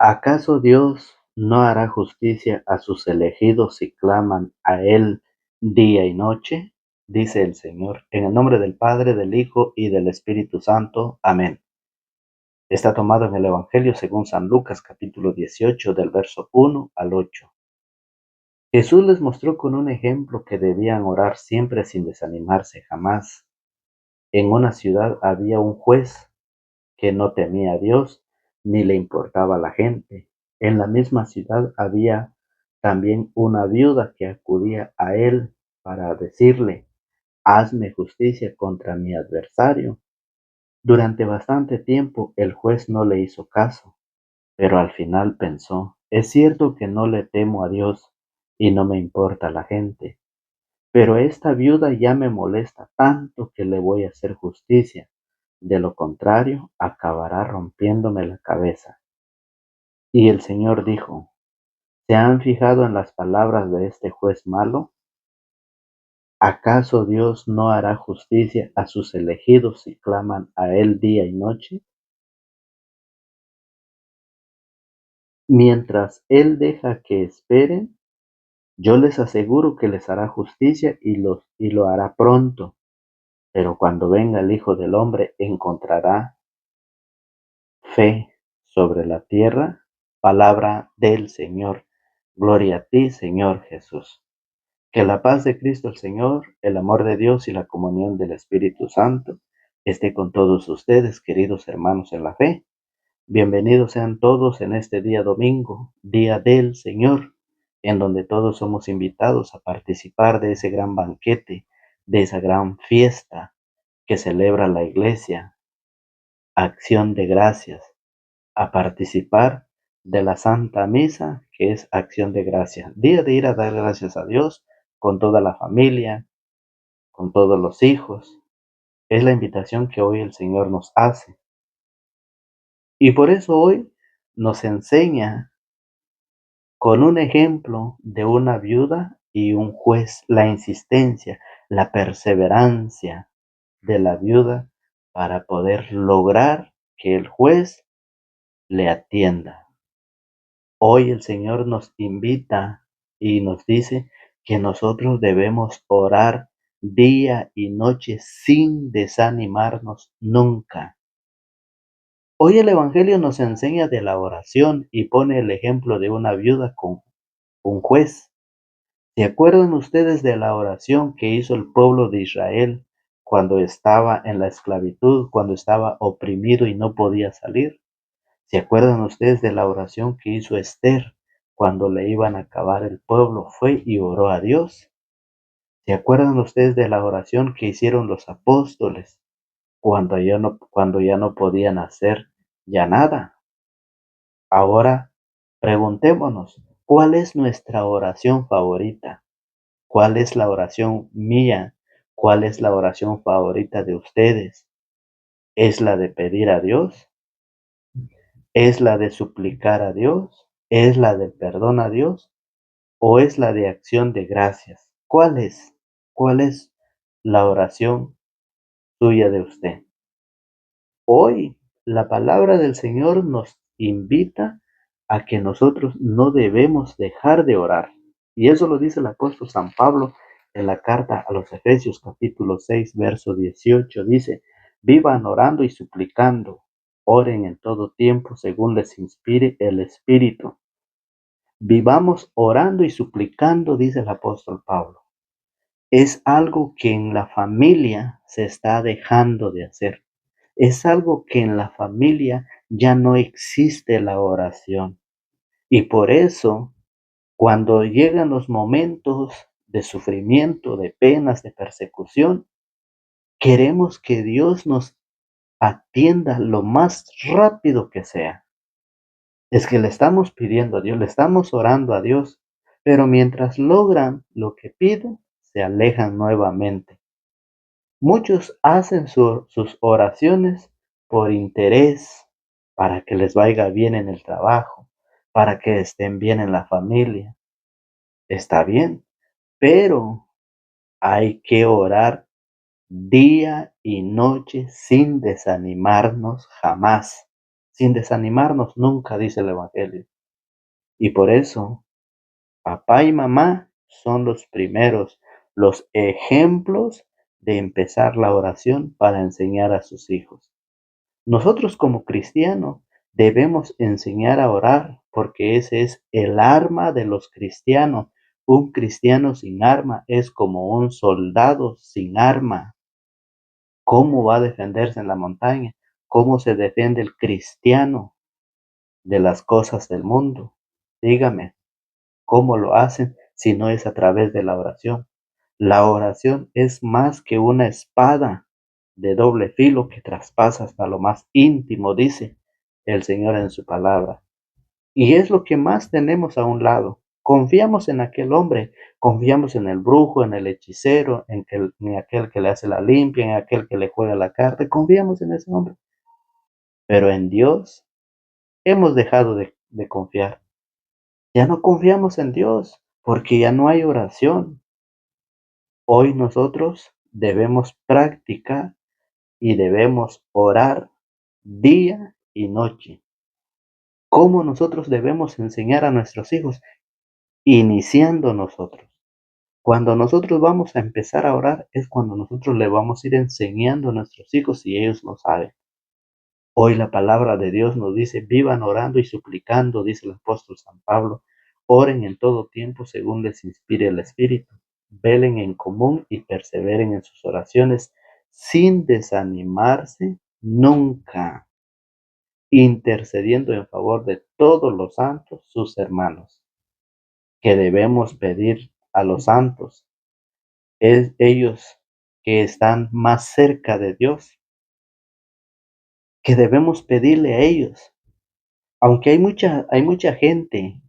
¿Acaso Dios no hará justicia a sus elegidos si claman a Él día y noche? Dice el Señor, en el nombre del Padre, del Hijo y del Espíritu Santo. Amén. Está tomado en el Evangelio según San Lucas, capítulo 18, del verso 1 al 8. Jesús les mostró con un ejemplo que debían orar siempre sin desanimarse jamás. En una ciudad había un juez que no temía a Dios ni le importaba a la gente. En la misma ciudad había también una viuda que acudía a él para decirle: hazme justicia contra mi adversario. Durante bastante tiempo el juez no le hizo caso, pero al final pensó: es cierto que no le temo a Dios y no me importa la gente, pero esta viuda ya me molesta tanto que le voy a hacer justicia. De lo contrario, acabará rompiéndome la cabeza. Y el Señor dijo: ¿se han fijado en las palabras de este juez malo? ¿Acaso Dios no hará justicia a sus elegidos si claman a Él día y noche? Mientras Él deja que esperen, yo les aseguro que les hará justicia y lo hará pronto. Pero cuando venga el Hijo del Hombre, ¿encontrará fe sobre la tierra? Palabra del Señor. Gloria a ti, Señor Jesús. Que la paz de Cristo el Señor, el amor de Dios y la comunión del Espíritu Santo esté con todos ustedes, queridos hermanos en la fe. Bienvenidos sean todos en este día domingo, día del Señor, en donde todos somos invitados a participar de ese gran banquete, de esa gran fiesta que celebra la Iglesia, acción de gracias, a participar de la Santa Misa, que es acción de gracias. Día de ir a dar gracias a Dios con toda la familia, con todos los hijos. Es la invitación que hoy el Señor nos hace. Y por eso hoy nos enseña con un ejemplo de una viuda y un juez la insistencia, la perseverancia de la viuda para poder lograr que el juez le atienda. Hoy el Señor nos invita y nos dice que nosotros debemos orar día y noche sin desanimarnos nunca. Hoy el Evangelio nos enseña de la oración y pone el ejemplo de una viuda con un juez. ¿Se acuerdan ustedes de la oración que hizo el pueblo de Israel cuando estaba en la esclavitud, cuando estaba oprimido y no podía salir? ¿Se acuerdan ustedes de la oración que hizo Esther cuando le iban a acabar el pueblo? Fue y oró a Dios. ¿Se acuerdan ustedes de la oración que hicieron los apóstoles cuando ya no podían hacer ya nada? Ahora preguntémonos, ¿cuál es nuestra oración favorita? ¿Cuál es la oración mía? ¿Cuál es la oración favorita de ustedes? ¿Es la de pedir a Dios? ¿Es la de suplicar a Dios? ¿Es la de perdón a Dios? ¿O es la de acción de gracias? ¿Cuál es? ¿Cuál es la oración suya de usted? Hoy la palabra del Señor nos invita a que nosotros no debemos dejar de orar. Y eso lo dice el apóstol San Pablo en la carta a los Efesios capítulo 6, verso 18. Dice: vivan orando y suplicando, oren en todo tiempo según les inspire el Espíritu. Vivamos orando y suplicando, dice el apóstol Pablo. Es algo que en la familia se está dejando de hacer. Es algo que en la familia ya no existe la oración. Y por eso, cuando llegan los momentos de sufrimiento, de penas, de persecución, queremos que Dios nos atienda lo más rápido que sea. Es que le estamos pidiendo a Dios, le estamos orando a Dios, pero mientras logran lo que piden, se alejan nuevamente. Muchos hacen sus oraciones por interés, para que les vaya bien en el trabajo, para que estén bien en la familia. Está bien, pero hay que orar día y noche sin desanimarnos jamás. sin desanimarnos nunca, dice el Evangelio. Y por eso, papá y mamá son los primeros, los ejemplos de empezar la oración para enseñar a sus hijos. Nosotros como cristianos debemos enseñar a orar porque ese es el arma de los cristianos. Un cristiano sin arma es como un soldado sin arma. ¿Cómo va a defenderse en la montaña? ¿Cómo se defiende el cristiano de las cosas del mundo? Dígame, ¿cómo lo hacen si no es a través de la oración? La oración es más que una espada de doble filo que traspasa hasta lo más íntimo, dice el Señor en su palabra. Y es lo que más tenemos a un lado. Confiamos en aquel hombre, confiamos en el brujo, en el hechicero, en aquel que le hace la limpia, en aquel que le juega la carta, confiamos en ese hombre. Pero en Dios hemos dejado de confiar. Ya no confiamos en Dios porque ya no hay oración. Hoy nosotros debemos practicar y debemos orar día y noche. ¿Cómo nosotros debemos enseñar a nuestros hijos? Iniciando nosotros. Cuando nosotros vamos a empezar a orar es cuando nosotros le vamos a ir enseñando a nuestros hijos y ellos lo saben. Hoy la palabra de Dios nos dice, vivan orando y suplicando, dice el apóstol San Pablo, oren en todo tiempo según les inspire el Espíritu, velen en común y perseveren en sus oraciones sin desanimarse nunca, intercediendo en favor de todos los santos, sus hermanos. Que debemos pedir a los santos, es ellos que están más cerca de Dios, que debemos pedirle a ellos. Aunque hay mucha gente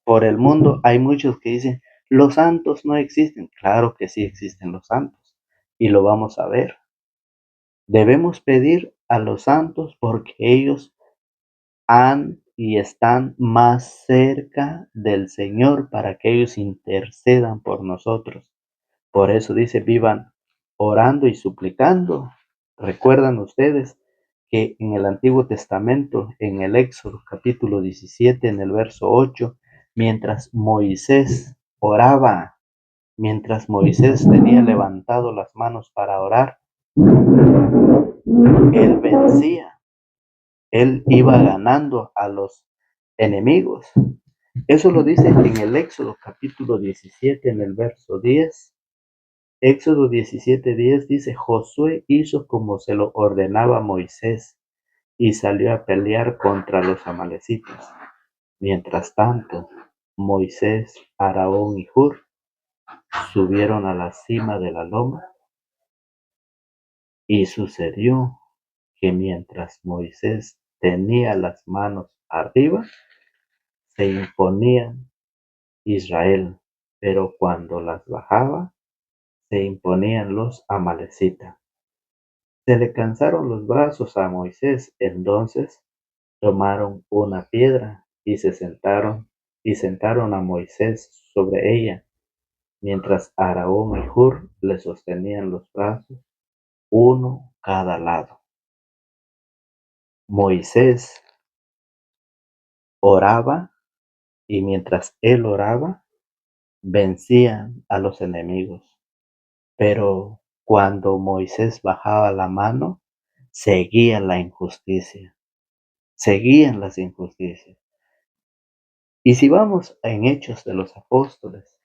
por el mundo, hay muchos que dicen, los santos no existen. Claro que sí existen los santos y lo vamos a ver. Debemos pedir a los santos porque ellos han y están más cerca del Señor para que ellos intercedan por nosotros. Por eso dice, vivan orando y suplicando. ¿Recuerdan ustedes que en el Antiguo Testamento, en el Éxodo capítulo 17, en el verso 8, mientras Moisés oraba, mientras Moisés tenía levantado las manos para orar, él vencía, él iba ganando a los enemigos? Eso lo dice en el Éxodo capítulo 17, en el verso 10. Éxodo 17:10 dice, Josué hizo como se lo ordenaba Moisés y salió a pelear contra los amalecitas. Mientras tanto, Moisés, Aarón y Hur subieron a la cima de la loma y sucedió que mientras Moisés tenía las manos arriba, se imponía Israel, pero cuando las bajaba, se imponían los amalecitas. Se le cansaron los brazos a Moisés, entonces tomaron una piedra y sentaron a Moisés sobre ella, mientras Aarón y Hur le sostenían los brazos, uno cada lado. Moisés oraba y mientras él oraba, vencían a los enemigos. Pero cuando Moisés bajaba la mano, seguía la injusticia, seguían las injusticias. Y si vamos en Hechos de los Apóstoles,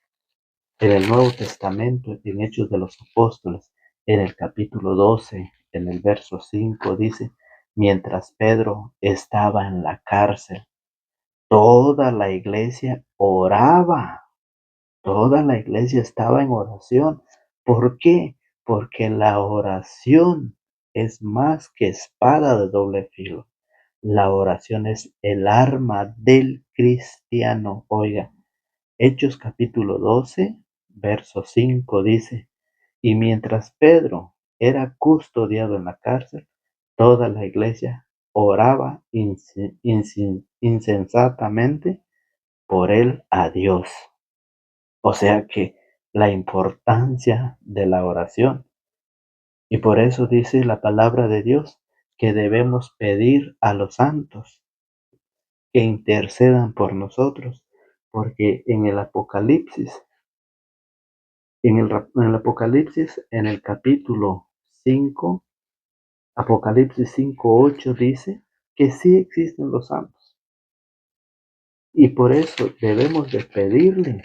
en el Nuevo Testamento, en Hechos de los Apóstoles, en el capítulo 12, en el verso 5, dice, mientras Pedro estaba en la cárcel, toda la iglesia oraba, toda la iglesia estaba en oración. ¿Por qué? Porque la oración es más que espada de doble filo. La oración es el arma del cristiano. Oiga, Hechos capítulo 12, verso 5 dice, y mientras Pedro era custodiado en la cárcel, toda la iglesia oraba insensatamente por él a Dios. O sea que la importancia de la oración. Y por eso dice la palabra de Dios que debemos pedir a los santos que intercedan por nosotros, porque en el Apocalipsis, en el capítulo 5, Apocalipsis 5:8 dice que sí existen los santos y por eso debemos de pedirle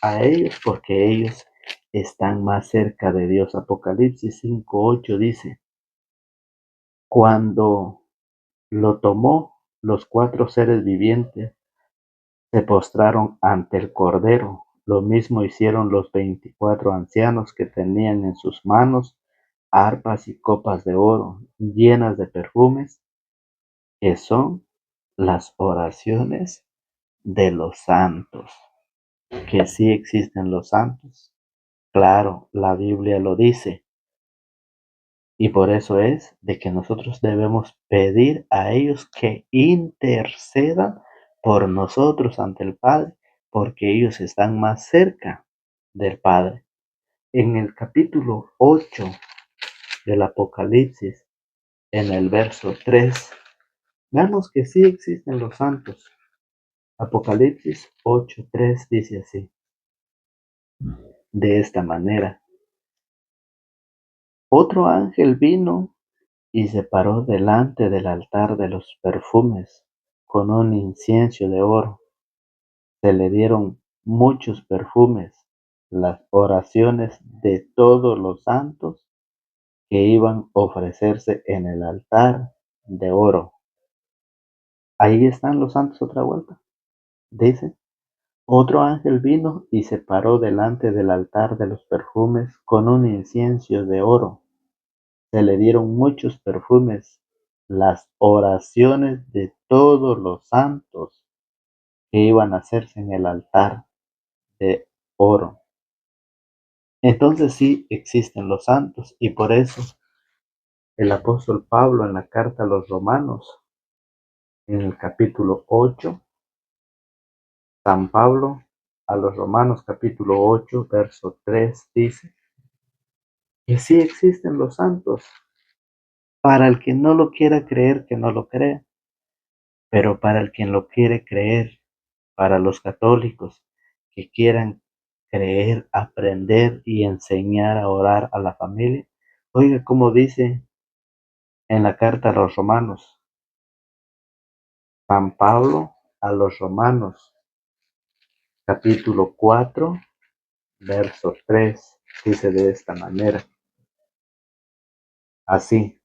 a ellos porque ellos están más cerca de Dios. Apocalipsis 5:8 dice, cuando lo tomó, los 4 seres vivientes se postraron ante el Cordero. Lo mismo hicieron los 24 ancianos que tenían en sus manos arpas y copas de oro llenas de perfumes, que son las oraciones de los santos. Que sí existen los santos. Claro, la Biblia lo dice. Y por eso es de que nosotros debemos pedir a ellos que intercedan por nosotros ante el Padre, porque ellos están más cerca del Padre. En el capítulo 8 del Apocalipsis, en el verso 3, vemos que sí existen los santos. Apocalipsis 8:3 dice así, de esta manera. Otro ángel vino y se paró delante del altar de los perfumes con un incienso de oro. Se le dieron muchos perfumes, las oraciones de todos los santos que iban a ofrecerse en el altar de oro. Ahí están los santos otra vuelta. Dice, otro ángel vino y se paró delante del altar de los perfumes con un incienso de oro. Se le dieron muchos perfumes, las oraciones de todos los santos que iban a hacerse en el altar de oro. Entonces sí existen los santos y por eso el apóstol Pablo en la carta a los Romanos, en el capítulo 8, San Pablo a los Romanos capítulo 8, verso 3 dice que sí existen los santos. Para el que no lo quiera creer, que no lo crea, pero para el que lo quiere creer, para los católicos que quieran creer, aprender y enseñar a orar a la familia. Oiga, como dice en la carta a los romanos, San Pablo a los romanos, capítulo 4, verso 3, dice de esta manera, así,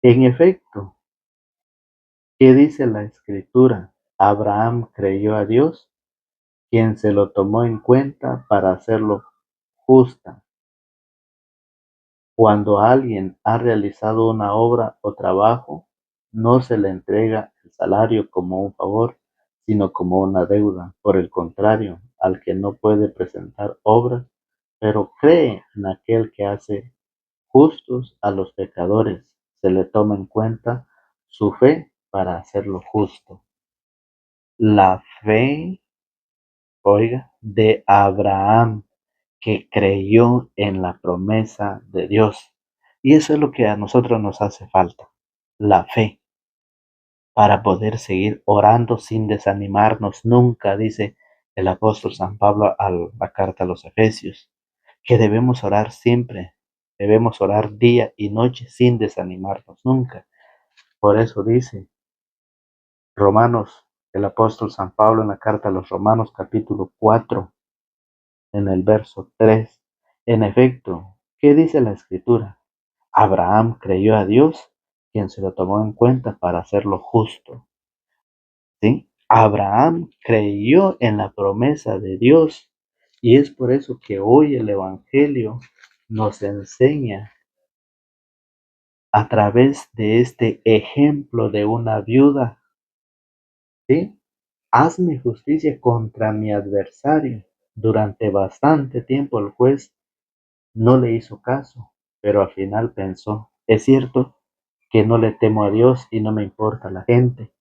en efecto, ¿qué dice la escritura? Abraham creyó a Dios, quien se lo tomó en cuenta para hacerlo justa. Cuando alguien ha realizado una obra o trabajo, no se le entrega el salario como un favor, sino como una deuda. Por el contrario, al que no puede presentar obras, pero cree en aquel que hace justos a los pecadores, se le toma en cuenta su fe para hacerlo justo. La fe, oiga, de Abraham, que creyó en la promesa de Dios. Y eso es lo que a nosotros nos hace falta, la fe, para poder seguir orando sin desanimarnos nunca, dice el apóstol San Pablo a la carta a los Efesios, que debemos orar siempre, debemos orar día y noche sin desanimarnos nunca. Por eso dice Romanos, el apóstol San Pablo en la carta a los Romanos capítulo 4, en el verso 3. En efecto, ¿qué dice la escritura? Abraham creyó a Dios, quien se lo tomó en cuenta para hacerlo justo. ¿Sí? Abraham creyó en la promesa de Dios y es por eso que hoy el Evangelio nos enseña a través de este ejemplo de una viuda, ¿sí? Hazme justicia contra mi adversario. Durante bastante tiempo el juez no le hizo caso, pero al final pensó, es cierto que no le temo a Dios y no me importa la gente,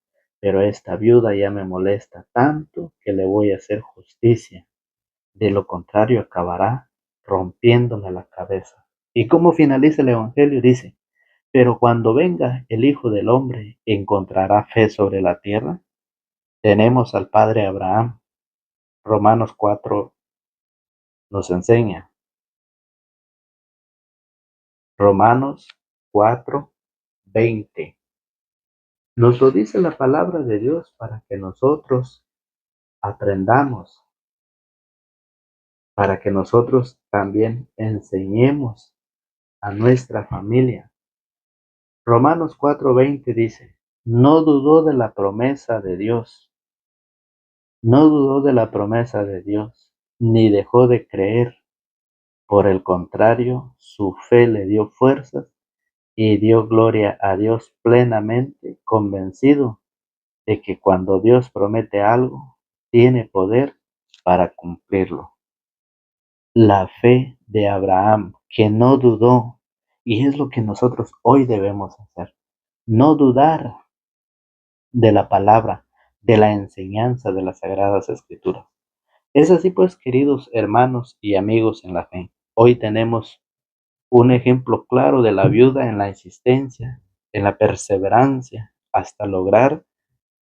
pero esta viuda ya me molesta tanto que le voy a hacer justicia. De lo contrario acabará rompiéndome la cabeza. ¿Y cómo finaliza el Evangelio? Dice, pero cuando venga el Hijo del Hombre, ¿encontrará fe sobre la tierra? Tenemos al Padre Abraham. Romanos 4 nos enseña. Romanos 4:20. Nos lo dice la palabra de Dios para que nosotros aprendamos, para que nosotros también enseñemos a nuestra familia. Romanos 4:20 dice, no dudó de la promesa de Dios, no dudó de la promesa de Dios, ni dejó de creer. Por el contrario, su fe le dio fuerzas y dio gloria a Dios plenamente, convencido de que cuando Dios promete algo, tiene poder para cumplirlo. La fe de Abraham, que no dudó, y es lo que nosotros hoy debemos hacer, no dudar de la palabra, de la enseñanza de las Sagradas Escrituras. Es así pues, queridos hermanos y amigos en la fe, hoy tenemos un ejemplo claro de la viuda en la insistencia, en la perseverancia, hasta lograr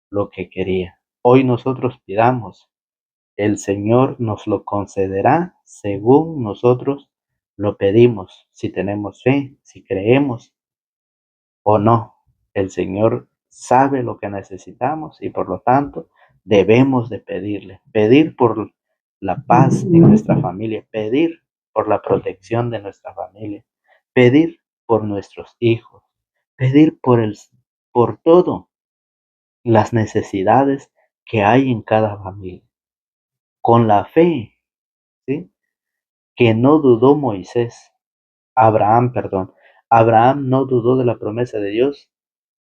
lo que quería. Hoy nosotros pidamos, el Señor nos lo concederá según nosotros lo pedimos, si tenemos fe, si creemos o no. El Señor sabe lo que necesitamos y por lo tanto debemos de pedirle. Pedir por la paz en nuestra familia, pedir por la protección de nuestra familia, pedir por nuestros hijos, pedir por todo las necesidades que hay en cada familia. Con la fe, ¿sí? Que no dudó Abraham no dudó de la promesa de Dios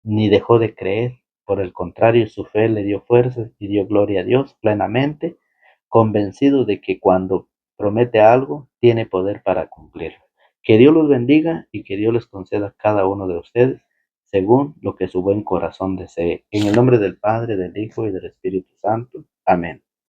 ni dejó de creer. Por el contrario, su fe le dio fuerzas y dio gloria a Dios plenamente, convencido de que cuando promete algo, tiene poder para cumplirlo. Que Dios los bendiga y que Dios les conceda a cada uno de ustedes según lo que su buen corazón desee. En el nombre del Padre, del Hijo y del Espíritu Santo. Amén.